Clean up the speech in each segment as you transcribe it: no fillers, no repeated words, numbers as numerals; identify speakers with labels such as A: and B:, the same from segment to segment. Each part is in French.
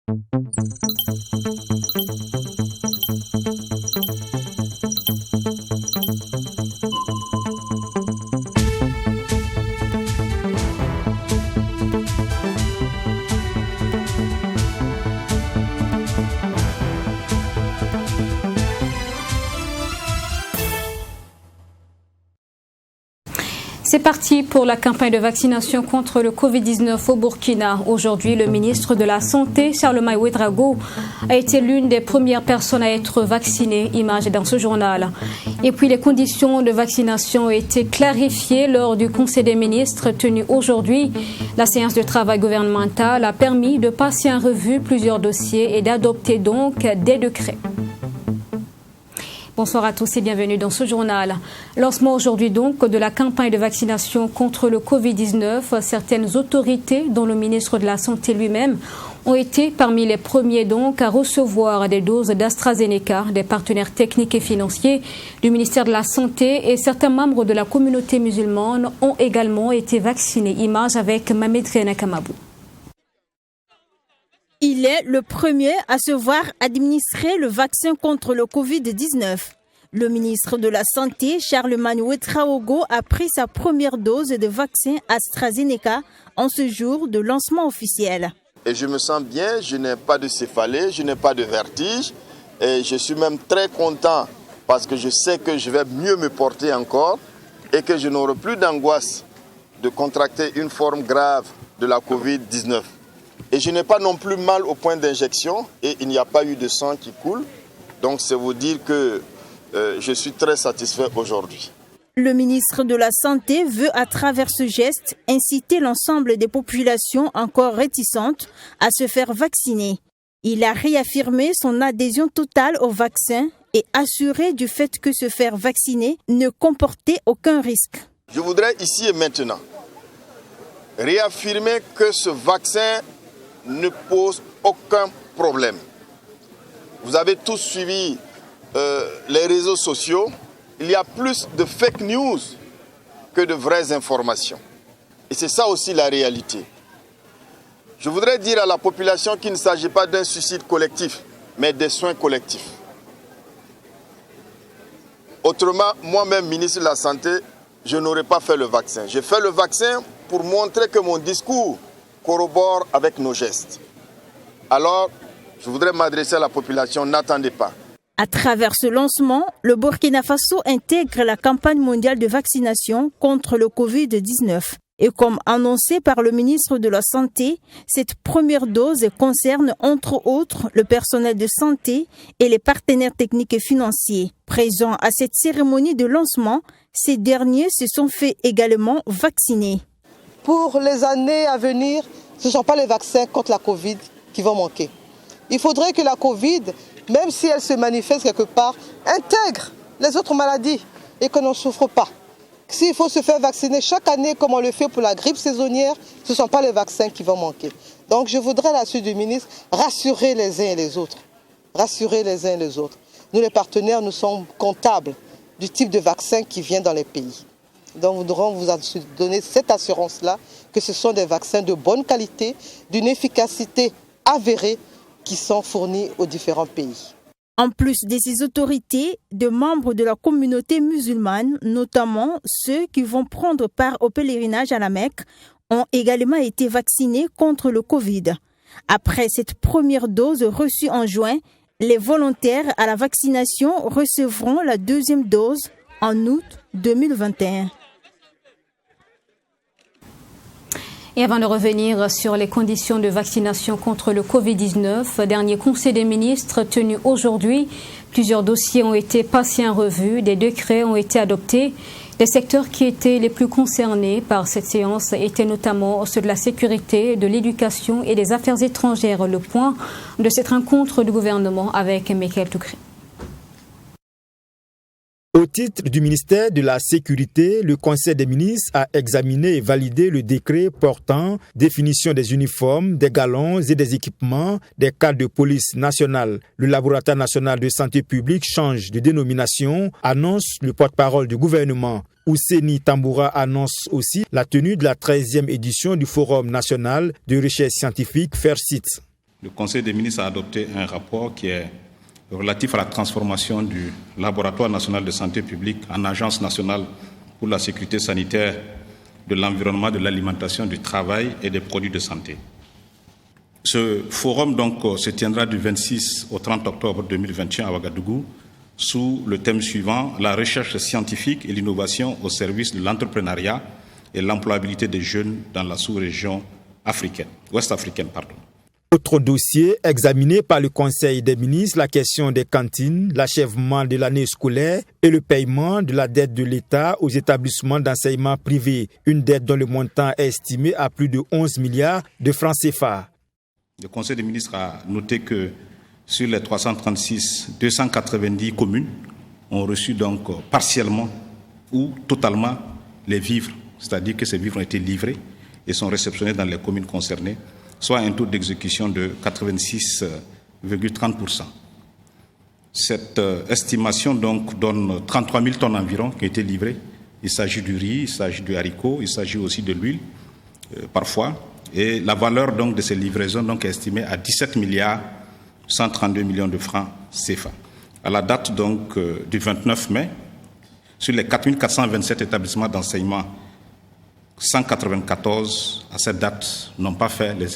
A: C'est parti pour la campagne de vaccination contre le Covid-19 au Burkina. Aujourd'hui, le ministre de la Santé, Charlemagne Ouedraogo, a été l'une des premières personnes à être vaccinée. Image dans ce journal. Et puis, les conditions de vaccination ont été clarifiées lors du Conseil des ministres tenu aujourd'hui. La séance de travail gouvernemental a permis de passer en revue plusieurs dossiers et d'adopter donc des décrets. Bonsoir à tous et bienvenue dans ce journal. Lancement aujourd'hui donc de la campagne de vaccination contre le Covid-19. Certaines autorités, dont le ministre de la Santé lui-même, ont été parmi les premiers donc à recevoir des doses d'AstraZeneca. Des partenaires techniques et financiers du ministère de la Santé et certains membres de la communauté musulmane ont également été vaccinés. Image avec Mamed Renakamabou.
B: Il est le premier à se voir administrer le vaccin contre le Covid-19. Le ministre de la Santé, Charlemagne Ouedraogo, a pris sa première dose de vaccin AstraZeneca en ce jour de lancement officiel.
C: Et je me sens bien, je n'ai pas de céphalée, je n'ai pas de vertige. Et je suis même très content parce que je sais que je vais mieux me porter encore et que je n'aurai plus d'angoisse de contracter une forme grave de la Covid-19. Et je n'ai pas non plus mal au point d'injection et il n'y a pas eu de sang qui coule. Donc c'est vous dire que je suis très satisfait aujourd'hui.
B: Le ministre de la Santé veut à travers ce geste inciter l'ensemble des populations encore réticentes à se faire vacciner. Il a réaffirmé son adhésion totale au vaccin et assuré du fait que se faire vacciner ne comportait aucun risque.
C: Je voudrais ici et maintenant réaffirmer que ce vaccin ne pose aucun problème. Vous avez tous suivi les réseaux sociaux. Il y a plus de fake news que de vraies informations. Et c'est ça aussi la réalité. Je voudrais dire à la population qu'il ne s'agit pas d'un suicide collectif, mais des soins collectifs. Autrement, moi-même, ministre de la Santé, je n'aurais pas fait le vaccin. J'ai fait le vaccin pour montrer que mon discours corrobore avec nos gestes. Alors, je voudrais m'adresser à la population, n'attendez pas.
B: À travers ce lancement, le Burkina Faso intègre la campagne mondiale de vaccination contre le Covid-19. Et comme annoncé par le ministre de la Santé, cette première dose concerne entre autres le personnel de santé et les partenaires techniques et financiers. Présents à cette cérémonie de lancement, ces derniers se sont fait également vacciner.
D: Pour les années à venir, ce ne sont pas les vaccins contre la Covid qui vont manquer. Il faudrait que la Covid, même si elle se manifeste quelque part, intègre les autres maladies et que l'on ne souffre pas. S'il faut se faire vacciner chaque année comme on le fait pour la grippe saisonnière, ce ne sont pas les vaccins qui vont manquer. Donc je voudrais, à la suite du ministre, rassurer les uns et les autres. Rassurer les uns et les autres. Nous, les partenaires, nous sommes comptables du type de vaccin qui vient dans les pays. Donc nous devrons vous donner cette assurance-là que ce sont des vaccins de bonne qualité, d'une efficacité avérée qui sont fournis aux différents pays.
B: En plus de ces autorités, des membres de la communauté musulmane, notamment ceux qui vont prendre part au pèlerinage à la Mecque, ont également été vaccinés contre le Covid. Après cette première dose reçue en juin, les volontaires à la vaccination recevront la deuxième dose en août 2021.
A: Et avant de revenir sur les conditions de vaccination contre le Covid-19, dernier Conseil des ministres tenu aujourd'hui, plusieurs dossiers ont été passés en revue, des décrets ont été adoptés. Les secteurs qui étaient les plus concernés par cette séance étaient notamment ceux de la sécurité, de l'éducation et des affaires étrangères. Le point de cette rencontre du gouvernement avec Michael Toukré.
E: Au titre du ministère de la Sécurité, le Conseil des ministres a examiné et validé le décret portant définition des uniformes, des galons et des équipements des cadres de police nationale. Le laboratoire national de santé publique change de dénomination, annonce le porte-parole du gouvernement. Ouseni Tamboura annonce aussi la tenue de la 13e édition du Forum national de recherche scientifique FAIRCIT.
F: Le Conseil des ministres a adopté un rapport qui est relatif à la transformation du Laboratoire national de santé publique en Agence nationale pour la sécurité sanitaire de l'environnement, de l'alimentation, du travail et des produits de santé. Ce forum se tiendra du 26 au 30 octobre 2021 à Ouagadougou sous le thème suivant « La recherche scientifique et l'innovation au service de l'entrepreneuriat et l'employabilité des jeunes dans la sous-région ouest-africaine.
E: Autre dossier examiné par le Conseil des ministres, la question des cantines, l'achèvement de l'année scolaire et le paiement de la dette de l'État aux établissements d'enseignement privé. Une dette dont le montant est estimé à plus de 11 milliards de francs CFA.
F: Le Conseil des ministres a noté que sur les 336, 290 communes ont reçu donc partiellement ou totalement les vivres, c'est-à-dire que ces vivres ont été livrés et sont réceptionnés dans les communes concernées, soit un taux d'exécution de 86,30%. Cette estimation donc donne 33 000 tonnes environ qui ont été livrées. Il s'agit du riz, il s'agit du haricot, il s'agit aussi de l'huile, parfois. Et la valeur donc de ces livraisons donc est estimée à 17 milliards 132 millions de francs CFA. À la date donc du 29 mai, sur les 4 427 établissements d'enseignement, 194 à cette date n'ont pas fait les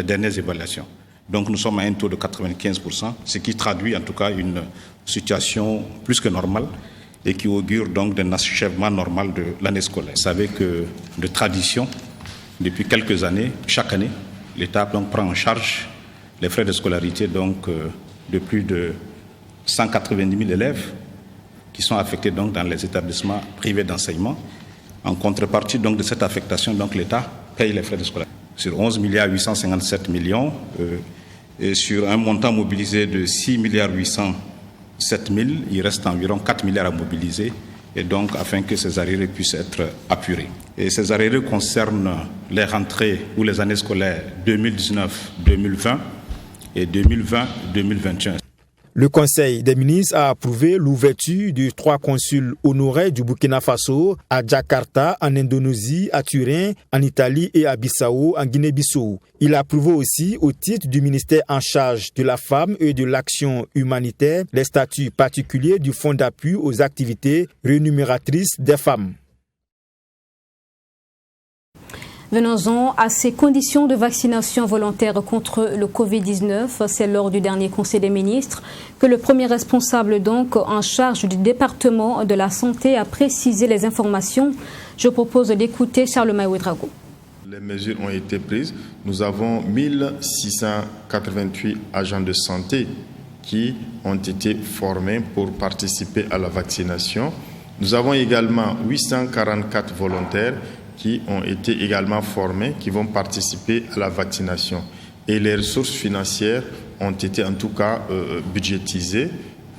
F: dernières évaluations. Donc nous sommes à un taux de 95%, ce qui traduit en tout cas une situation plus que normale et qui augure donc d'un achèvement normal de l'année scolaire. Vous savez que de tradition, depuis quelques années, chaque année, l'État donc prend en charge les frais de scolarité donc, de plus de 190 000 élèves qui sont affectés donc, dans les établissements privés d'enseignement. En contrepartie donc, de cette affectation, donc, l'État paye les frais de scolarité. Sur 11 857 millions et sur un montant mobilisé de 6 807 000, il reste environ 4 milliards à mobiliser et donc afin que ces arriérés puissent être apurés. Et ces arriérés concernent les rentrées ou les années scolaires 2019-2020 et 2020-2021.
E: Le Conseil des ministres a approuvé l'ouverture de 3 consuls honoraires du Burkina Faso à Jakarta, en Indonésie, à Turin, en Italie et à Bissau, en Guinée-Bissau. Il a approuvé aussi, au titre du ministère en charge de la femme et de l'action humanitaire, les statuts particuliers du Fonds d'appui aux activités rémunératrices des femmes.
A: Venons-en à ces conditions de vaccination volontaire contre le Covid-19. C'est lors du dernier Conseil des ministres que le premier responsable donc en charge du département de la santé a précisé les informations. Je propose d'écouter Charlemagne Ouedraogo.
G: Les mesures ont été prises. Nous avons 1688 agents de santé qui ont été formés pour participer à la vaccination. Nous avons également 844 volontaires qui ont été également formés, qui vont participer à la vaccination. Et les ressources financières ont été en tout cas budgétisées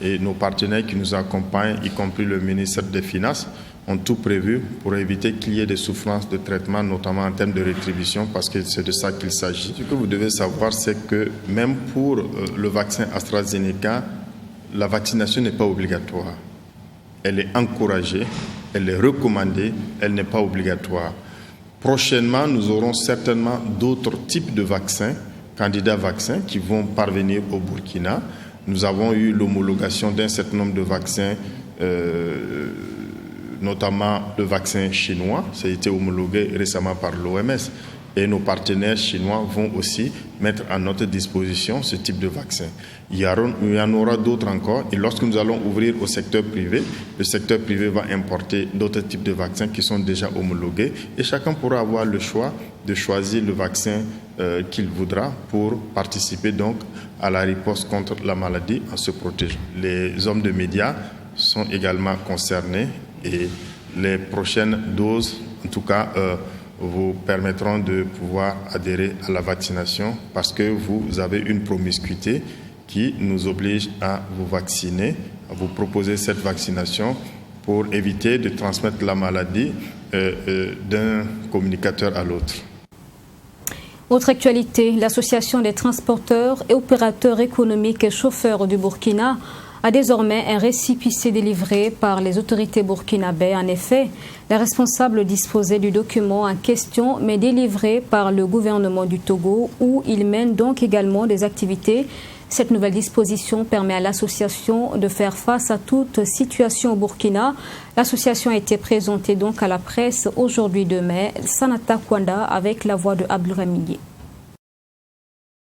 G: et nos partenaires qui nous accompagnent, y compris le ministère des Finances, ont tout prévu pour éviter qu'il y ait des souffrances de traitement, notamment en termes de rétribution, parce que c'est de ça qu'il s'agit. Ce que vous devez savoir, c'est que même pour le vaccin AstraZeneca, la vaccination n'est pas obligatoire. Elle est encouragée, elle est recommandée, elle n'est pas obligatoire. Prochainement, nous aurons certainement d'autres types de vaccins, candidats vaccins, qui vont parvenir au Burkina. Nous avons eu l'homologation d'un certain nombre de vaccins, notamment le vaccin chinois. Ça a été homologué récemment par l'OMS. Et nos partenaires chinois vont aussi mettre à notre disposition ce type de vaccin. Il y en aura d'autres encore. Et lorsque nous allons ouvrir au secteur privé, le secteur privé va importer d'autres types de vaccins qui sont déjà homologués. Et chacun pourra avoir le choix de choisir le vaccin qu'il voudra pour participer donc à la riposte contre la maladie en se protégeant. Les hommes de médias sont également concernés et les prochaines doses, en tout cas, vous permettront de pouvoir adhérer à la vaccination parce que vous avez une promiscuité qui nous oblige à vous vacciner, à vous proposer cette vaccination pour éviter de transmettre la maladie d'un communicateur à l'autre.
A: Autre actualité, l'Association des transporteurs et opérateurs économiques et chauffeurs du Burkina a désormais un récépissé délivré par les autorités burkinabè. En effet, les responsables disposaient du document en question, mais délivré par le gouvernement du Togo, où ils mènent donc également des activités. Cette nouvelle disposition permet à l'association de faire face à toute situation au Burkina. L'association a été présentée donc à la presse aujourd'hui 2 mai. Sanata Kwanda avec la voix de Abdulhamid.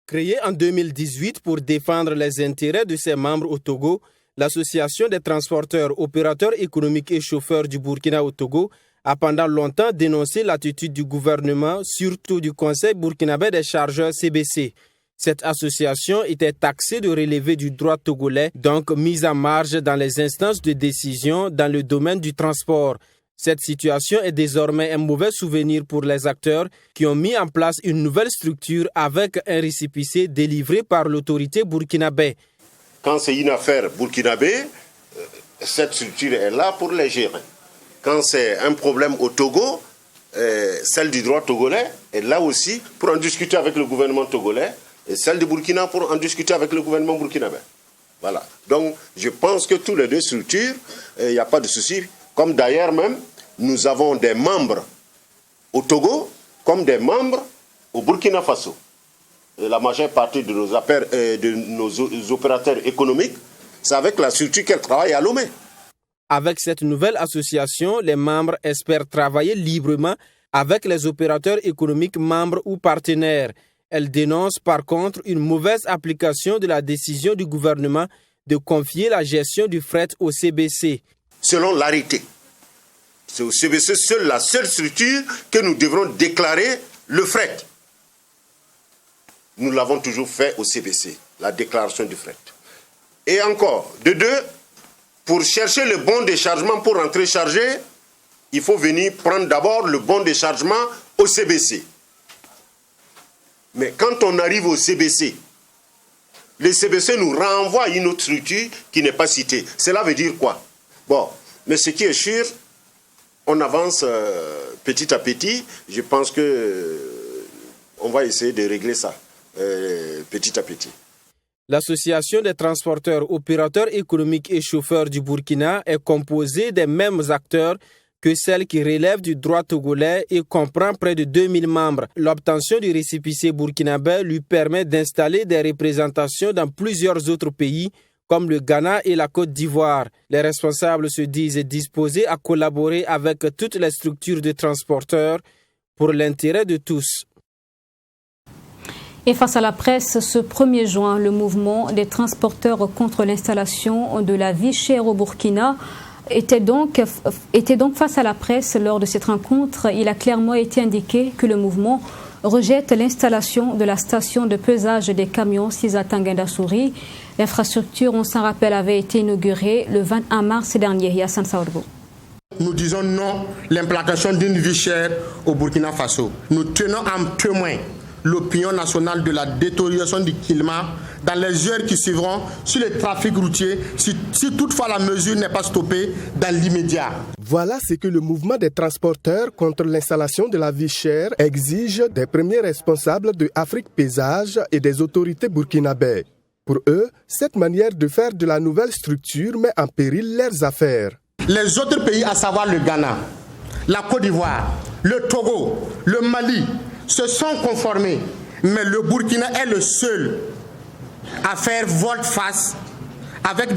H: Créée en 2018 pour défendre les intérêts de ses membres au Togo, l'Association des transporteurs, opérateurs économiques et chauffeurs du Burkina au Togo a pendant longtemps dénoncé l'attitude du gouvernement, surtout du Conseil burkinabè des chargeurs CBC. Cette association était taxée de relever du droit togolais, donc mise en marge dans les instances de décision dans le domaine du transport. Cette situation est désormais un mauvais souvenir pour les acteurs qui ont mis en place une nouvelle structure avec un récépissé délivré par l'autorité burkinabè.
I: Quand c'est une affaire burkinabè, cette structure est là pour les gérer. Quand c'est un problème au Togo, celle du droit togolais est là aussi pour en discuter avec le gouvernement togolais et celle du Burkina pour en discuter avec le gouvernement burkinabè. Voilà. Donc je pense que tous les deux structures, il n'y a pas de souci. Comme d'ailleurs même, nous avons des membres au Togo comme des membres au Burkina Faso. Et la majeure partie de nos opérateurs économiques, c'est avec la structure qu'elle travaille à Lomé.
H: Avec cette nouvelle association, les membres espèrent travailler librement avec les opérateurs économiques membres ou partenaires. Elle dénonce par contre une mauvaise application de la décision du gouvernement de confier la gestion du fret au CBC.
I: Selon l'arrêté, c'est au CBC la seule structure que nous devrons déclarer le fret. Nous l'avons toujours fait au CBC, la déclaration du fret. Et encore, de deux, pour chercher le bon déchargement pour rentrer chargé, il faut venir prendre d'abord le bon déchargement au CBC. Mais quand on arrive au CBC, le CBC nous renvoie à une autre structure qui n'est pas citée. Cela veut dire quoi? Bon, mais ce qui est sûr, on avance petit à petit. Je pense qu'on va essayer de régler ça petit à petit.
H: L'Association des transporteurs, opérateurs économiques et chauffeurs du Burkina est composée des mêmes acteurs que celle qui relève du droit togolais et comprend près de 2000 membres. L'obtention du récépissé burkinabè lui permet d'installer des représentations dans plusieurs autres pays, comme le Ghana et la Côte d'Ivoire. Les responsables se disent disposés à collaborer avec toutes les structures de transporteurs pour l'intérêt de tous.
A: Et face à la presse, ce 1er juin, le mouvement des transporteurs contre l'installation de la vie chère au Burkina était donc face à la presse lors de cette rencontre. Il a clairement été indiqué que le mouvement rejette l'installation de la station de pesage des camions Sisa-Tanguinda-Souri. L'infrastructure, on s'en rappelle, avait été inaugurée le 21 mars dernier. Yassine Saourgo.
J: Nous disons non l'implantation d'une vie chère au Burkina Faso. Nous tenons en témoin l'opinion nationale de la détérioration du climat dans les heures qui suivront sur le trafic routier si toutefois la mesure n'est pas stoppée dans l'immédiat.
K: Voilà ce que le mouvement des transporteurs contre l'installation de la vie chère exige des premiers responsables de Afrique Pesage et des autorités burkinabè. Pour eux, cette manière de faire de la nouvelle structure met en péril leurs affaires.
J: Les autres pays, à savoir le Ghana, la Côte d'Ivoire, le Togo, le Mali, se sont conformés, mais le Burkina est le seul à faire volte-face avec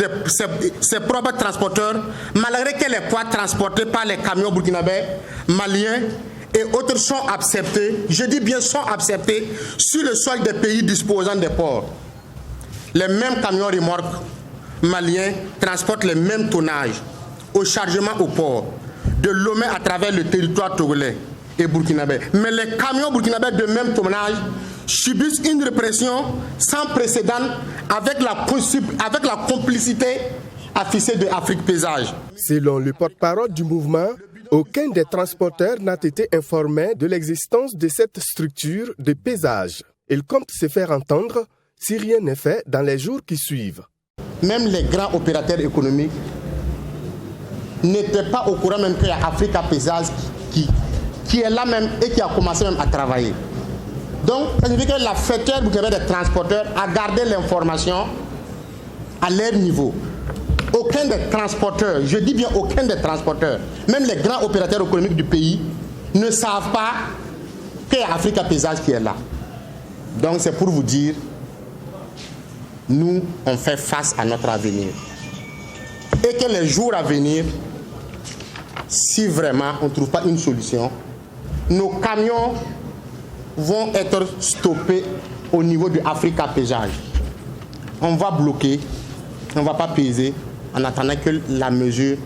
J: ses propres transporteurs, malgré que les poids transportés par les camions burkinabè, maliens et autres sont acceptés, je dis bien sont acceptés, sur le sol des pays disposant des ports. Les mêmes camions remorques maliens transportent les mêmes tonnages au chargement au port, de Lomé à travers le territoire togolais et burkinabè. Mais les camions burkinabè de même tonnage subissent une répression sans précédent avec la complicité affichée de Afrique Pesage.
K: Selon le porte-parole du mouvement, aucun des transporteurs n'a été informé de l'existence de cette structure de pesage. Il compte se faire entendre si rien n'est fait dans les jours qui suivent.
J: Même les grands opérateurs économiques n'étaient pas au courant même qu'il y a Africa Pesage qui est là même et qui a commencé même à travailler. Donc, ça signifie que la fêteur des transporteurs a gardé l'information à leur niveau. aucun des transporteurs, je dis bien aucun des transporteurs, même les grands opérateurs économiques du pays, ne savent pas qu'il y a Africa Paysage qui est là. Donc c'est pour vous dire, nous, on fait face à notre avenir. Et que les jours à venir, si vraiment on ne trouve pas une solution, nos camions vont être stoppés au niveau du Africa Paysage. On va bloquer, on ne va pas peser en attendant que la mesure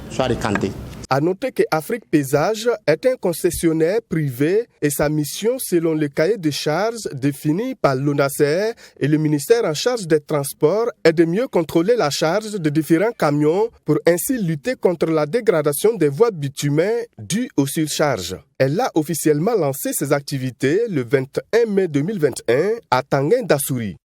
J: soit décantée.
K: À noter que Afrique Paysage est un concessionnaire privé et sa mission, selon le cahier de charges défini par l'ONACE et le ministère en charge des Transports, est de mieux contrôler la charge de différents camions pour ainsi lutter contre la dégradation des voies bitumées dues aux surcharges. Elle a officiellement lancé ses activités le 21 mai 2021 à Tanguin d'Assouri.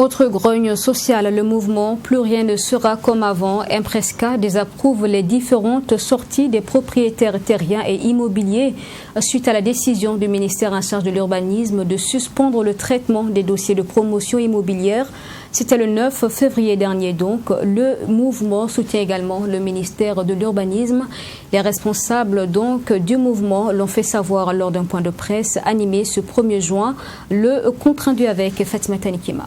A: Autre grogne sociale, le mouvement Plus rien ne sera comme avant, Impresca désapprouve les différentes sorties des propriétaires terriens et immobiliers suite à la décision du ministère en charge de l'urbanisme de suspendre le traitement des dossiers de promotion immobilière. C'était le 9 février dernier donc. Le mouvement soutient également le ministère de l'urbanisme. Les responsables donc du mouvement l'ont fait savoir lors d'un point de presse animé ce 1er juin. Le compte rendu avec Fatima Tanikima.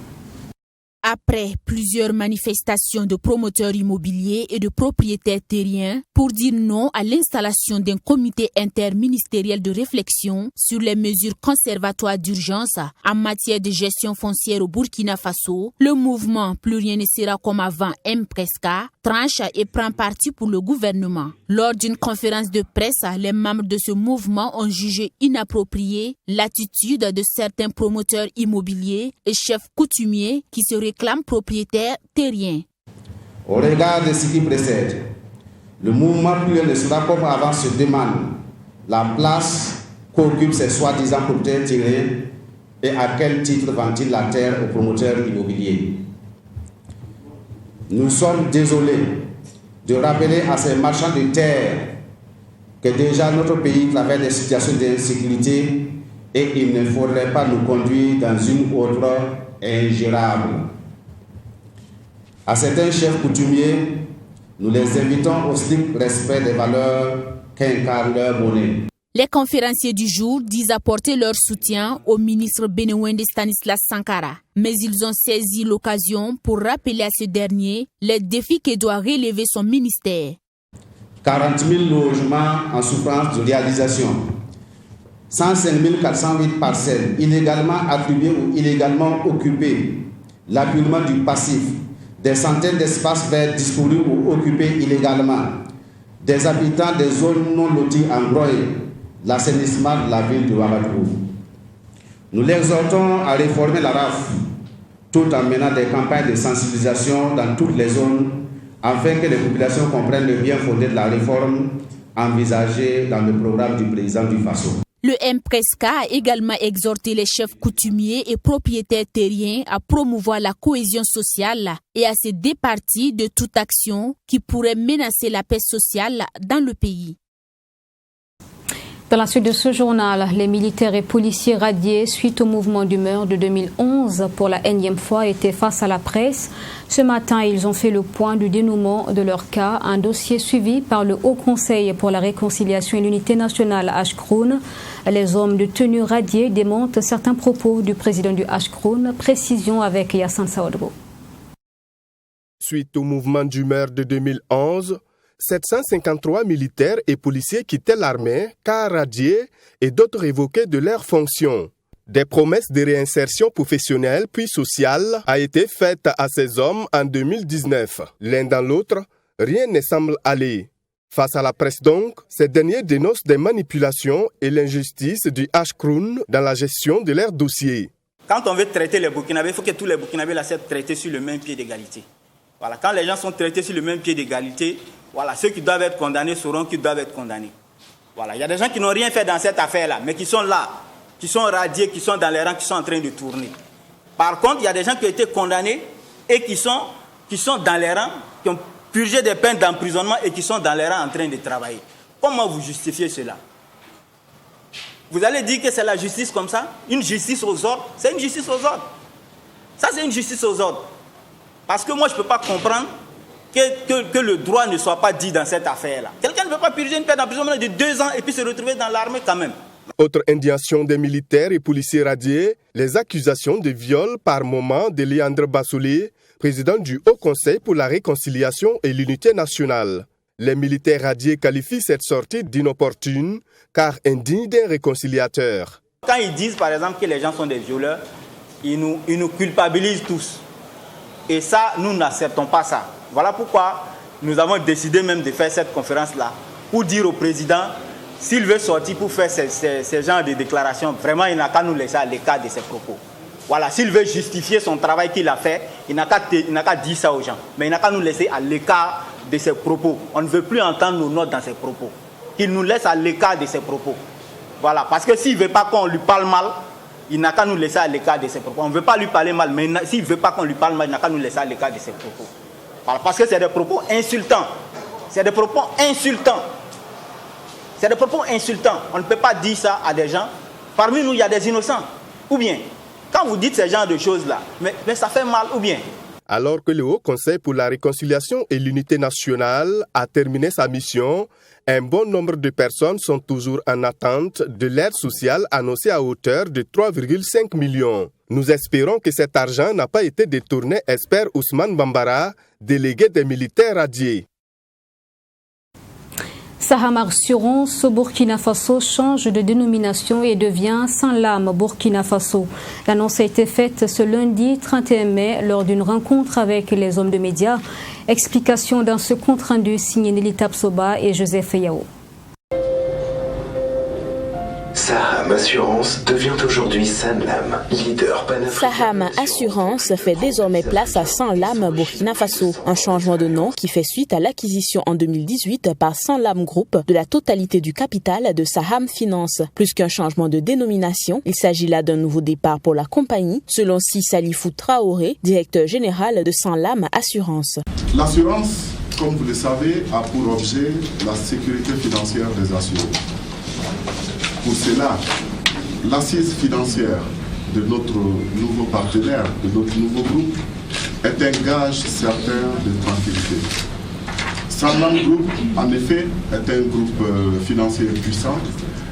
L: Après plusieurs manifestations de promoteurs immobiliers et de propriétaires terriens pour dire non à l'installation d'un comité interministériel de réflexion sur les mesures conservatoires d'urgence en matière de gestion foncière au Burkina Faso, le mouvement Plus rien ne sera comme avant Impresca tranche et prend parti pour le gouvernement. Lors d'une conférence de presse, les membres de ce mouvement ont jugé inappropriée l'attitude de certains promoteurs immobiliers et chefs coutumiers qui se réclament propriétaires terriens.
M: Au regard de ce qui précède, le mouvement Plus rien ne sera comme avant se demande la place qu'occupent ces soi-disant propriétaires terriens et à quel titre vendent-ils la terre aux promoteurs immobiliers. Nous sommes désolés de rappeler à ces marchands de terre que déjà notre pays traverse des situations d'insécurité et il ne faudrait pas nous conduire dans une autre ingérable. À certains chefs coutumiers, nous les invitons au strict respect des valeurs qu'incarne leur monnaie.
L: Les conférenciers du jour disent apporter leur soutien au ministre béninois Stanislas Sankara. Mais ils ont saisi l'occasion pour rappeler à ce dernier les défis que doit relever son ministère.
M: 40 000 logements en souffrance de réalisation. 105 408 parcelles illégalement attribuées ou illégalement occupées. L'apurement du passif. Des centaines d'espaces verts disparus ou occupés illégalement. Des habitants des zones non loties en Groye. L'assainissement de la ville de Ouagadougou. Nous l'exhortons à réformer la RAF tout en menant des campagnes de sensibilisation dans toutes les zones afin que les populations comprennent le bien fondé de la réforme envisagée dans le programme du président du Faso.
L: Le Impresca a également exhorté les chefs coutumiers et propriétaires terriens à promouvoir la cohésion sociale et à se départir de toute action qui pourrait menacer la paix sociale dans le pays.
A: Dans la suite de ce journal, les militaires et policiers radiés suite au mouvement d'humeur de 2011 pour la énième fois étaient face à la presse. Ce matin, ils ont fait le point du dénouement de leur cas, un dossier suivi par le Haut Conseil pour la réconciliation et l'unité nationale Ashkroun. Les hommes de tenue radiés démentent certains propos du président du Ashkroun. Précision avec Yassine Saoudro.
K: Suite au mouvement d'humeur de 2011, 753 militaires et policiers quittaient l'armée, cas radiés et d'autres révoqués de leurs fonctions. Des promesses de réinsertion professionnelle puis sociale a été faites à ces hommes en 2019. L'un dans l'autre, rien ne semble aller. Face à la presse donc, ces derniers dénoncent des manipulations et l'injustice du Ashkroun dans la gestion de leurs dossiers.
N: Quand on veut traiter les Burkinabés, il faut que tous les Burkinabés soient traités sur le même pied d'égalité. Voilà, quand les gens sont traités sur le même pied d'égalité, voilà, ceux qui doivent être condamnés sauront qu'ils doivent être condamnés. Voilà, il y a des gens qui n'ont rien fait dans cette affaire-là, mais qui sont là, qui sont radiés, qui sont dans les rangs, qui sont en train de tourner. Par contre, il y a des gens qui ont été condamnés et qui sont dans les rangs, qui ont purgé des peines d'emprisonnement et qui sont dans les rangs en train de travailler. Comment vous justifiez cela? Vous allez dire que c'est la justice comme ça? Une justice aux ordres? C'est une justice aux ordres. Ça, c'est une justice aux ordres. Parce que moi, je ne peux pas comprendre que le droit ne soit pas dit dans cette affaire-là. Quelqu'un ne peut pas purger une peine d'emprisonnement de 2 ans et puis se retrouver dans l'armée quand même.
K: Autre indignation des militaires et policiers radiés, les accusations de viol par moment de Léandre Bassouli, président du Haut Conseil pour la réconciliation et l'unité nationale. Les militaires radiés qualifient cette sortie d'inopportune car indigne d'un réconciliateur.
N: Quand ils disent par exemple que les gens sont des violeurs, ils nous culpabilisent tous. Et ça, nous n'acceptons pas ça. Voilà pourquoi nous avons décidé même de faire cette conférence-là pour dire au président, s'il veut sortir pour faire ces genres de déclarations, vraiment il n'a qu'à nous laisser à l'écart de ses propos. Voilà, s'il veut justifier son travail qu'il a fait, il n'a qu'à dire ça aux gens. Mais il n'a qu'à nous laisser à l'écart de ses propos. On ne veut plus entendre nos notes dans ses propos. Qu'il nous laisse à l'écart de ses propos. Voilà, parce que s'il ne veut pas qu'on lui parle mal, il n'a qu'à nous laisser à l'écart de ses propos. On ne veut pas lui parler mal, mais s'il ne veut pas qu'on lui parle mal, il n'a qu'à nous laisser à l'écart de ses propos. Voilà, parce que c'est des propos insultants. C'est des propos insultants. C'est des propos insultants. On ne peut pas dire ça à des gens. Parmi nous, il y a des innocents. Ou bien, quand vous dites ce genre de choses-là, mais ça fait mal ou bien.
K: Alors que le Haut Conseil pour la réconciliation et l'unité nationale a terminé sa mission, un bon nombre de personnes sont toujours en attente de l'aide sociale annoncée à hauteur de 3,5 millions. Nous espérons que cet argent n'a pas été détourné, espère Ousmane Bambara, délégué des militaires radiés.
A: Saham Assurance Burkina Faso change de dénomination et devient Sanlam Burkina Faso. L'annonce a été faite ce lundi 31 mai lors d'une rencontre avec les hommes de médias. Explication dans ce compte rendu signé Nelly Tapsoba et Joseph Yao.
O: Saham Assurance devient aujourd'hui Sanlam, leader panafricain.
P: Saham Assurance fait désormais place à Sanlam Burkina Faso, un changement de nom qui fait suite à l'acquisition en 2018 par Sanlam Group de la totalité du capital de Saham Finance. Plus qu'un changement de dénomination, il s'agit là d'un nouveau départ pour la compagnie, selon Salifou Traoré, directeur général de Sanlam Assurance.
Q: L'assurance, comme vous le savez, a pour objet la sécurité financière des assurés. Pour cela, l'assise financière de notre nouveau partenaire, de notre nouveau groupe, est un gage certain de tranquillité. Sanlam Group, en effet, est un groupe financier puissant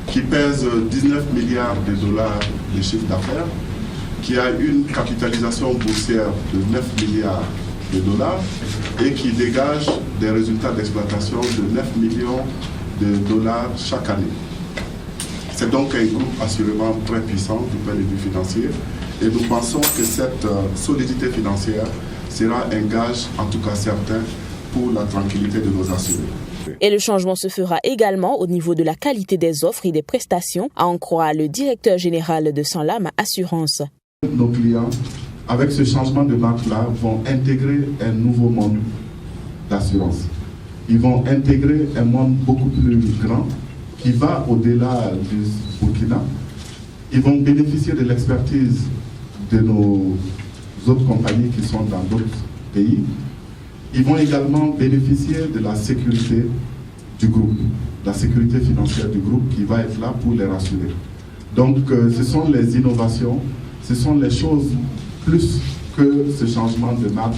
Q: qui pèse 19 milliards de dollars de chiffre d'affaires, qui a une capitalisation boursière de 9 milliards de dollars et qui dégage des résultats d'exploitation de 9 millions de dollars chaque année. C'est donc un groupe assurément très puissant du point de vue financier et nous pensons que cette solidité financière sera un gage, en tout cas certain, pour la tranquillité de nos assurés.
P: Et le changement se fera également au niveau de la qualité des offres et des prestations, à en croire le directeur général de Sanlam Assurance.
Q: Nos clients, avec ce changement de marque-là, vont intégrer un nouveau monde d'assurance. Ils vont intégrer un monde beaucoup plus grand, qui va au-delà du Burkina. Ils vont bénéficier de l'expertise de nos autres compagnies qui sont dans d'autres pays. Ils vont également bénéficier de la sécurité du groupe, la sécurité financière du groupe qui va être là pour les rassurer. Donc ce sont les innovations, ce sont les choses plus que ce changement de marque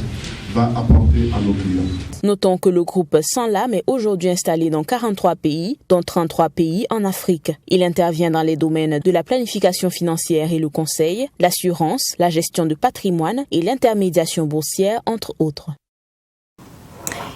Q: va apporter à nos clients.
P: Notons que le groupe Sanlam est aujourd'hui installé dans 43 pays, dont 33 pays en Afrique. Il intervient dans les domaines de la planification financière et le conseil, l'assurance, la gestion de patrimoine et l'intermédiation boursière, entre autres.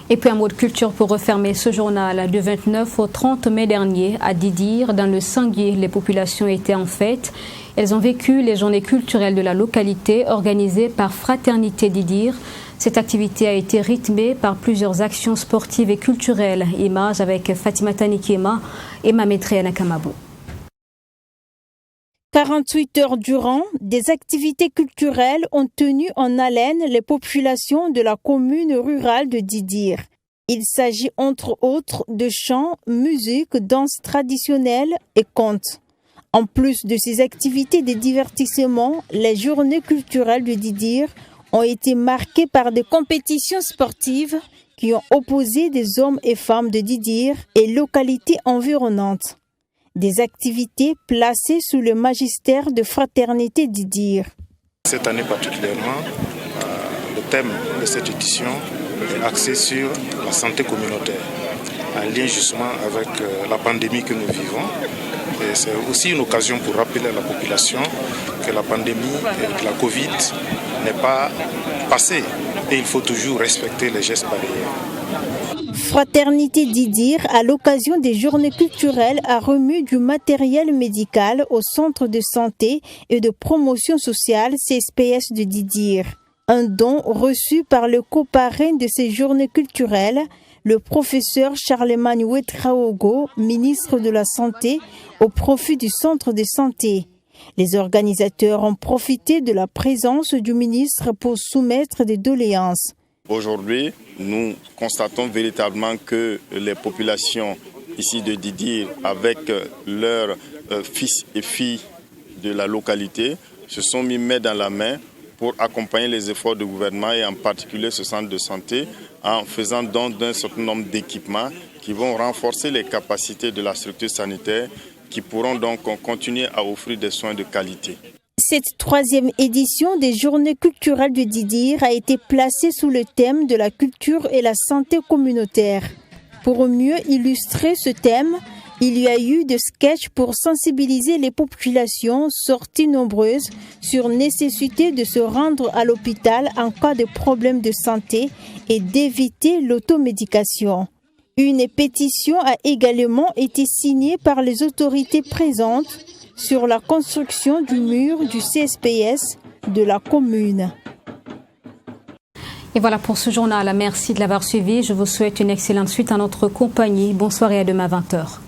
A: Et puis un mot de culture pour refermer ce journal. Du 29 au 30 mai dernier, à Didir, dans le Sanguier, les populations étaient en fête. Elles ont vécu les journées culturelles de la localité organisées par Fraternité Didir. Cette activité a été rythmée par plusieurs actions sportives et culturelles. Images avec Fatima Tanikema et Mamétriana Kamabou.
B: 48 heures durant, des activités culturelles ont tenu en haleine les populations de la commune rurale de Didir. Il s'agit entre autres de chants, musique, danse traditionnelle et contes. En plus de ces activités de divertissement, les journées culturelles de Didir ont été marquées par des compétitions sportives qui ont opposé des hommes et femmes de Didir et localités environnantes. Des activités placées sous le magistère de Fraternité Didir.
R: Cette année particulièrement, le thème de cette édition est axé sur la santé communautaire, en lien justement avec la pandémie que nous vivons. Et c'est aussi une occasion pour rappeler à la population que la pandémie de la Covid n'est pas passée et il faut toujours respecter les gestes barrières.
B: Fraternité d'Idir, à l'occasion des journées culturelles, a remis du matériel médical au centre de santé et de promotion sociale CSPS de Didir. Un don reçu par le coparrain de ces journées culturelles, le professeur Charlemagne Ouedraogo, ministre de la Santé, au profit du centre de santé. Les organisateurs ont profité de la présence du ministre pour soumettre des doléances.
G: Aujourd'hui, nous constatons véritablement que les populations ici de Didir, avec leurs fils et filles de la localité, se sont mis main dans la main pour accompagner les efforts du gouvernement et en particulier ce centre de santé en faisant don d'un certain nombre d'équipements qui vont renforcer les capacités de la structure sanitaire qui pourront donc continuer à offrir des soins de qualité.
B: Cette 3e édition des Journées culturelles de Didir a été placée sous le thème de la culture et la santé communautaire. Pour mieux illustrer ce thème, il y a eu des sketchs pour sensibiliser les populations sorties nombreuses sur nécessité de se rendre à l'hôpital en cas de problème de santé et d'éviter l'automédication. Une pétition a également été signée par les autorités présentes sur la construction du mur du CSPS de la commune.
A: Et voilà pour ce journal. Merci de l'avoir suivi. Je vous souhaite une excellente suite à notre compagnie. Bonsoir et à demain à 20h.